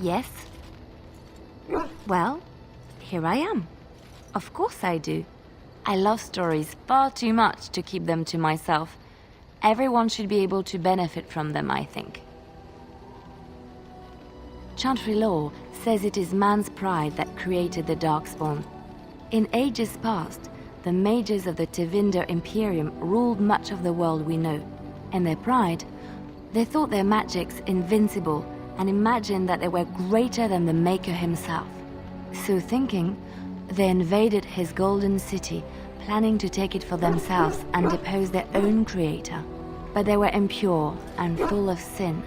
Yes? Well, here I am. Of course I do. I love stories far too much to keep them to myself. Everyone should be able to benefit from them, I think. Chantry lore says it is man's pride that created the Darkspawn. In ages past, the mages of the Tevinder Imperium ruled much of the world we know. In their pride, they thought their magics invincible and imagined that they were greater than the Maker himself. So thinking, they invaded his golden city, planning to take it for themselves and depose their own creator. But they were impure and full of sin.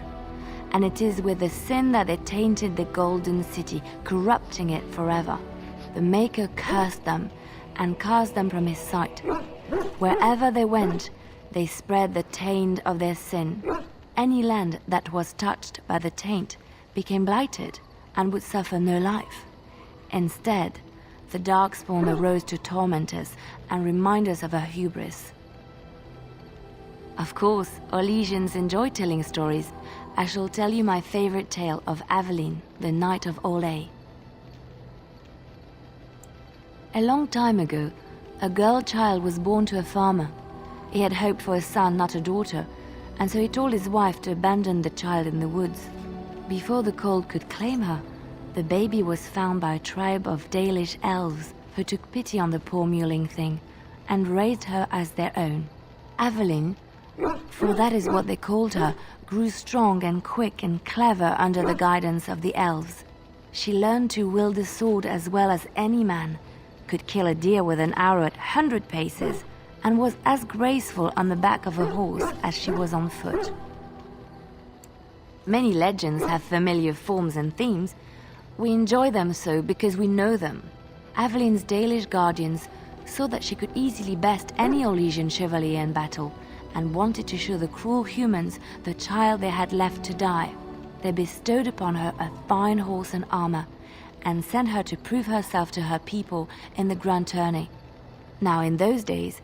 And it is with the sin that they tainted the golden city, corrupting it forever. The Maker cursed them and cast them from his sight. Wherever they went, they spread the taint of their sin. Any land that was touched by the taint became blighted and would suffer no life. Instead, the Darkspawn arose to torment us and remind us of our hubris. Of course, Orlesians enjoy telling stories. I shall tell you my favorite tale of Aveline, the Knight of Olay. A long time ago, a girl child was born to a farmer. He had hoped for a son, not a daughter, and so he told his wife to abandon the child in the woods. Before the cold could claim her, the baby was found by a tribe of Dalish elves who took pity on the poor mewling thing and raised her as their own. Aveline, for that is what they called her, grew strong and quick and clever under the guidance of the elves. She learned to wield the sword as well as any man, could kill a deer with an arrow at 100 paces, and was as graceful on the back of a horse as she was on foot. Many legends have familiar forms and themes. We enjoy them so because we know them. Aveline's Dalish guardians saw that she could easily best any Orlesian chevalier in battle, and wanted to show the cruel humans the child they had left to die. They bestowed upon her a fine horse and armor, and sent her to prove herself to her people in the grand tourney. Now in those days,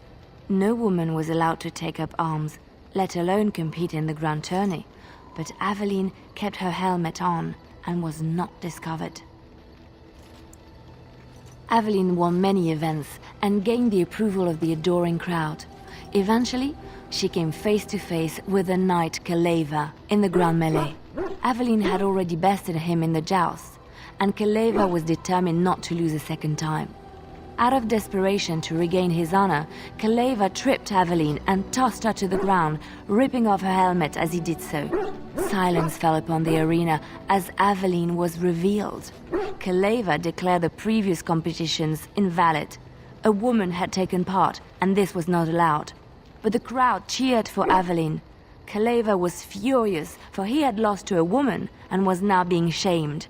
no woman was allowed to take up arms, let alone compete in the grand tourney, but Aveline kept her helmet on and was not discovered. Aveline won many events and gained the approval of the adoring crowd. Eventually, she came face to face with the knight Kaleva in the grand melee. Aveline had already bested him in the joust, and Kaleva was determined not to lose a second time. Out of desperation to regain his honor, Kaleva tripped Aveline and tossed her to the ground, ripping off her helmet as he did so. Silence fell upon the arena as Aveline was revealed. Kaleva declared the previous competitions invalid. A woman had taken part, and this was not allowed. But the crowd cheered for Aveline. Kaleva was furious, for he had lost to a woman and was now being shamed.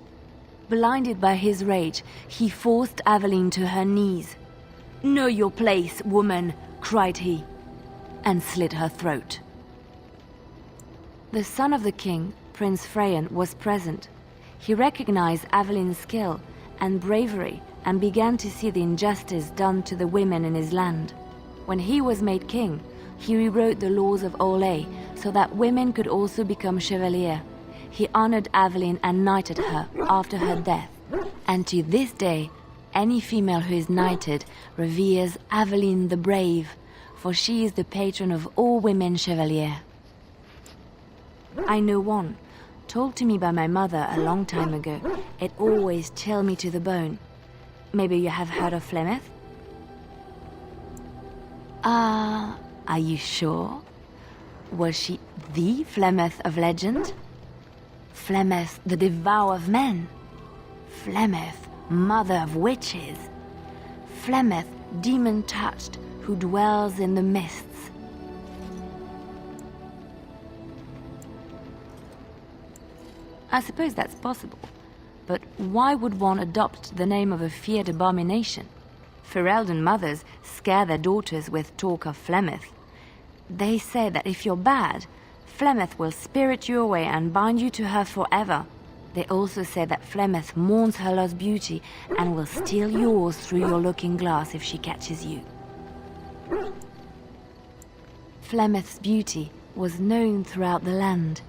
Blinded by his rage, he forced Aveline to her knees. "Know your place, woman," cried he, and slit her throat. The son of the king, Prince Freyan, was present. He recognized Aveline's skill and bravery and began to see the injustice done to the women in his land. When he was made king, he rewrote the laws of Olay so that women could also become chevalier. He honored Aveline and knighted her after her death. And to this day, any female who is knighted reveres Aveline the Brave, for she is the patron of all women chevalier. I know one, told to me by my mother a long time ago. It always chilled me to the bone. Maybe you have heard of Flemeth? Are you sure? Was she the Flemeth of legend? Flemeth, the devourer of men? Flemeth, mother of witches? Flemeth, demon-touched, who dwells in the mists? I suppose that's possible, but why would one adopt the name of a feared abomination? Ferelden mothers scare their daughters with talk of Flemeth. They say that if you're bad, Flemeth will spirit you away and bind you to her forever. They also say that Flemeth mourns her lost beauty and will steal yours through your looking glass if she catches you. Flemeth's beauty was known throughout the land.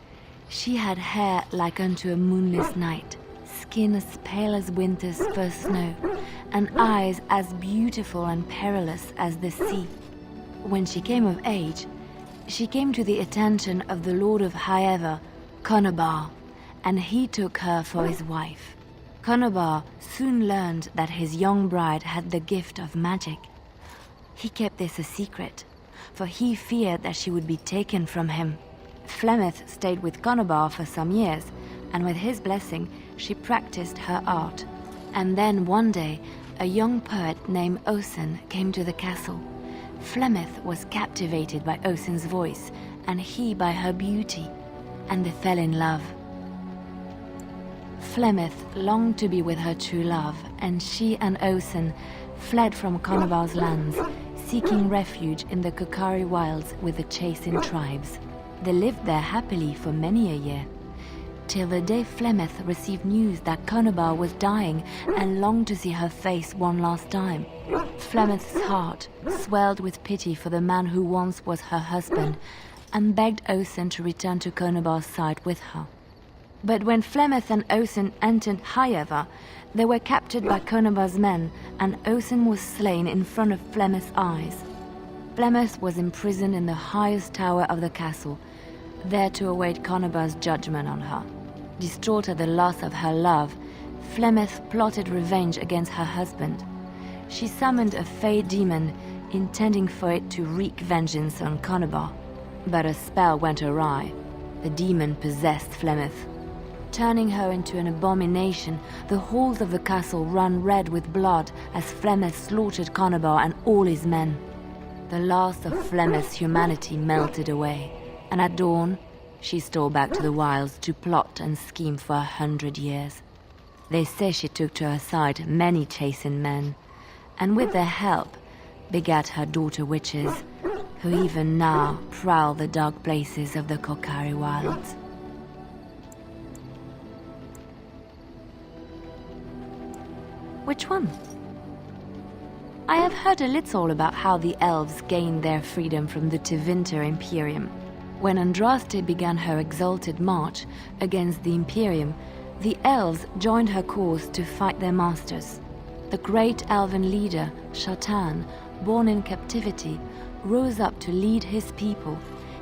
She had hair like unto a moonless night, skin as pale as winter's first snow, and eyes as beautiful and perilous as the sea. When she came of age, she came to the attention of the Lord of Haever, Conobar, and he took her for his wife. Conobar soon learned that his young bride had the gift of magic. He kept this a secret, for he feared that she would be taken from him. Flemeth stayed with Conobar for some years, and with his blessing, she practiced her art. And then one day, a young poet named Osen came to the castle. Flemeth was captivated by Osen's voice, and he by her beauty, and they fell in love. Flemeth longed to be with her true love, and she and Osen fled from Conobar's lands, seeking refuge in the Kokari wilds with the Chasing tribes. They lived there happily for many a year, till the day Flemeth received news that Conobar was dying and longed to see her face one last time. Flemeth's heart swelled with pity for the man who once was her husband, and begged Osen to return to Conobar's side with her. But when Flemeth and Osen entered Haever, they were captured by Conobar's men, and Osen was slain in front of Flemeth's eyes. Flemeth was imprisoned in the highest tower of the castle, there to await Conobar's judgment on her. Distraught at the loss of her love, Flemeth plotted revenge against her husband. She summoned a fey demon, intending for it to wreak vengeance on Conobar. But a spell went awry. The demon possessed Flemeth. Turning her into an abomination, the halls of the castle ran red with blood as Flemeth slaughtered Conobar and all his men. The last of Flemeth's humanity melted away, and at dawn, she stole back to the wilds to plot and scheme for 100 years. They say she took to her side many Chasing men, and with their help, begat her daughter witches, who even now prowl the dark places of the Kokari wilds. Which one? I have heard a little about how the elves gained their freedom from the Tevinter Imperium. When Andraste began her exalted march against the Imperium, the elves joined her cause to fight their masters. The great elven leader, Shatan, born in captivity, rose up to lead his people.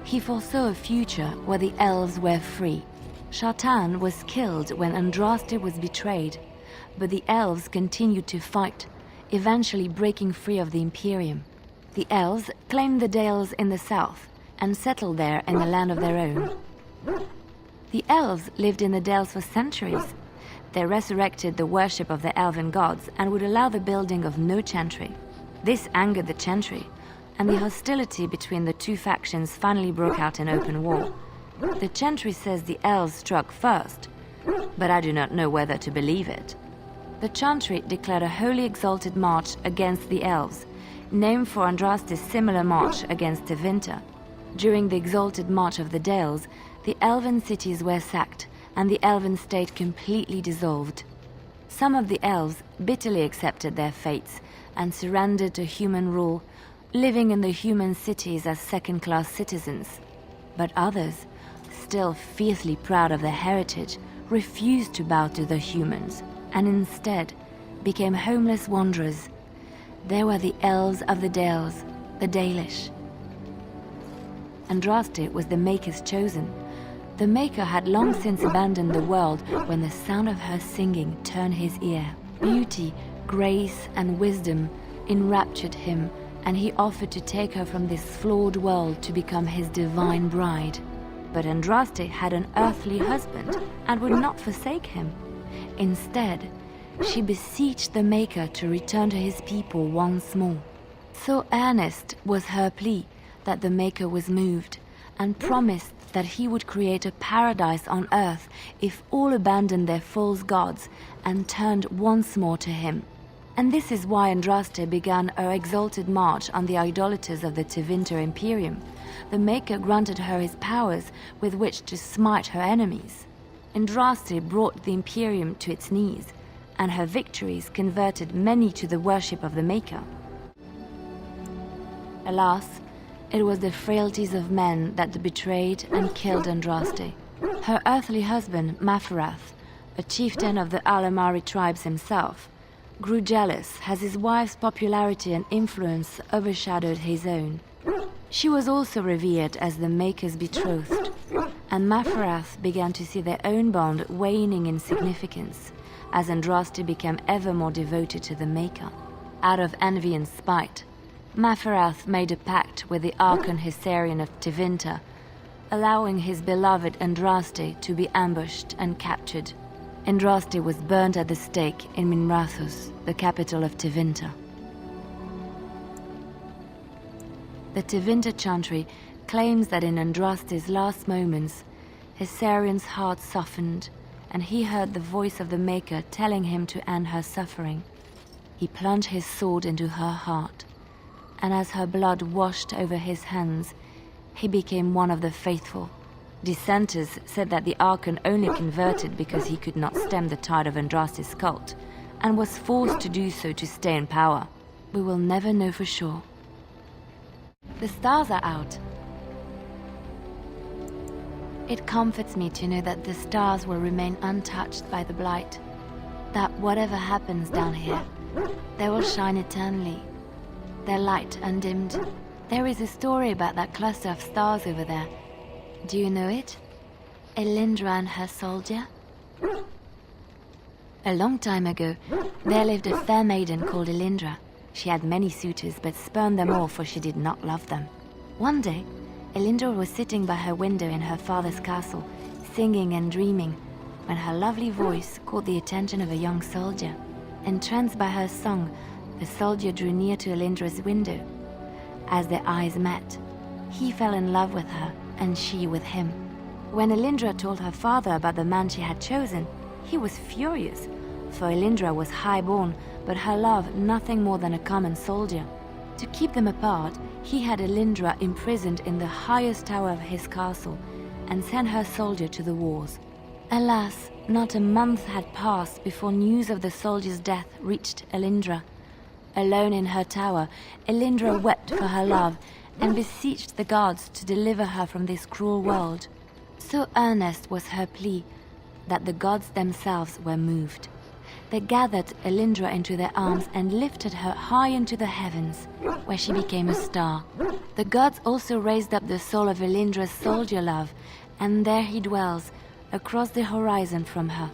He foresaw a future where the elves were free. Shatan was killed when Andraste was betrayed, but the elves continued to fight, eventually breaking free of the Imperium. The elves claimed the Dales in the south and settled there in a land of their own. The elves lived in the Dales for centuries. They resurrected the worship of the elven gods and would allow the building of no chantry. This angered the chantry, and the hostility between the two factions finally broke out in open war. The chantry says the elves struck first, but I do not know whether to believe it. The chantry declared a wholly exalted march against the elves, named for Andraste's similar march against Tevinter. During the exalted march of the Dales, the elven cities were sacked, and the elven state completely dissolved. Some of the elves bitterly accepted their fates and surrendered to human rule, living in the human cities as second-class citizens. But others, still fiercely proud of their heritage, refused to bow to the humans, and instead became homeless wanderers. They were the elves of the Dales, the Dalish. Andraste was the Maker's chosen. The Maker had long since abandoned the world when the sound of her singing turned his ear. Beauty, grace, and wisdom enraptured him, and he offered to take her from this flawed world to become his divine bride. But Andraste had an earthly husband and would not forsake him. Instead, she beseeched the Maker to return to his people once more. So earnest was her plea that the Maker was moved, and promised that he would create a paradise on earth if all abandoned their false gods and turned once more to him. And this is why Andraste began her exalted march on the idolaters of the Tevinter Imperium. The Maker granted her his powers with which to smite her enemies. Andraste brought the Imperium to its knees, and her victories converted many to the worship of the Maker. Alas, it was the frailties of men that betrayed and killed Andraste. Her earthly husband, Maferath, a chieftain of the Alamari tribes himself, grew jealous as his wife's popularity and influence overshadowed his own. She was also revered as the Maker's betrothed, and Maferath began to see their own bond waning in significance as Andraste became ever more devoted to the Maker. Out of envy and spite, Maferath made a pact with the Archon Hysarian of Tevinter, allowing his beloved Andraste to be ambushed and captured. Andraste was burnt at the stake in Minrathous, the capital of Tevinter. The Tevinter chantry claims that in Andraste's last moments, Hysarian's heart softened, and he heard the voice of the Maker telling him to end her suffering. He plunged his sword into her heart, and as her blood washed over his hands, he became one of the faithful. Dissenters said that the Archon only converted because he could not stem the tide of Andraste's cult, and was forced to do so to stay in power. We will never know for sure. The stars are out. It comforts me to know that the stars will remain untouched by the blight, that whatever happens down here, they will shine eternally, their light undimmed. There is a story about that cluster of stars over there. Do you know it? Elindra and her soldier? A long time ago, there lived a fair maiden called Elindra. She had many suitors, but spurned them all, for she did not love them. One day, Elindra was sitting by her window in her father's castle, singing and dreaming, when her lovely voice caught the attention of a young soldier. Entranced by her song, the soldier drew near to Elindra's window. As their eyes met, he fell in love with her, and she with him. When Elindra told her father about the man she had chosen, he was furious, for Elindra was high-born, but her love nothing more than a common soldier. To keep them apart, he had Elindra imprisoned in the highest tower of his castle, and sent her soldier to the wars. Alas, not a month had passed before news of the soldier's death reached Elindra. Alone in her tower, Elindra wept for her love, and beseeched the gods to deliver her from this cruel world. So earnest was her plea that the gods themselves were moved. They gathered Elindra into their arms and lifted her high into the heavens, where she became a star. The gods also raised up the soul of Elindra's soldier love, and there he dwells, across the horizon from her.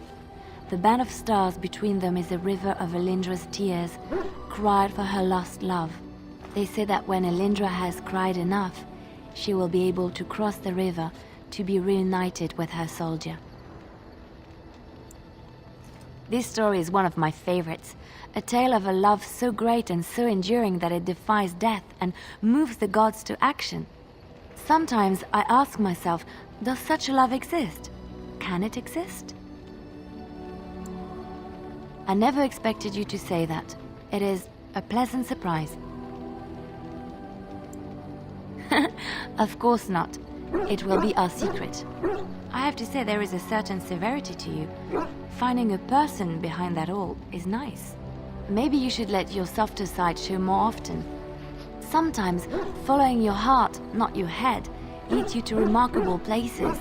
The band of stars between them is a river of Elindra's tears, cried for her lost love. They say that when Elindra has cried enough, she will be able to cross the river to be reunited with her soldier. This story is one of my favorites, a tale of a love so great and so enduring that it defies death and moves the gods to action. Sometimes I ask myself, does such a love exist? Can it exist? I never expected you to say that. It is a pleasant surprise. Of course not. It will be our secret. I have to say there is a certain severity to you. Finding a person behind that all is nice. Maybe you should let your softer side show more often. Sometimes following your heart, not your head, leads you to remarkable places.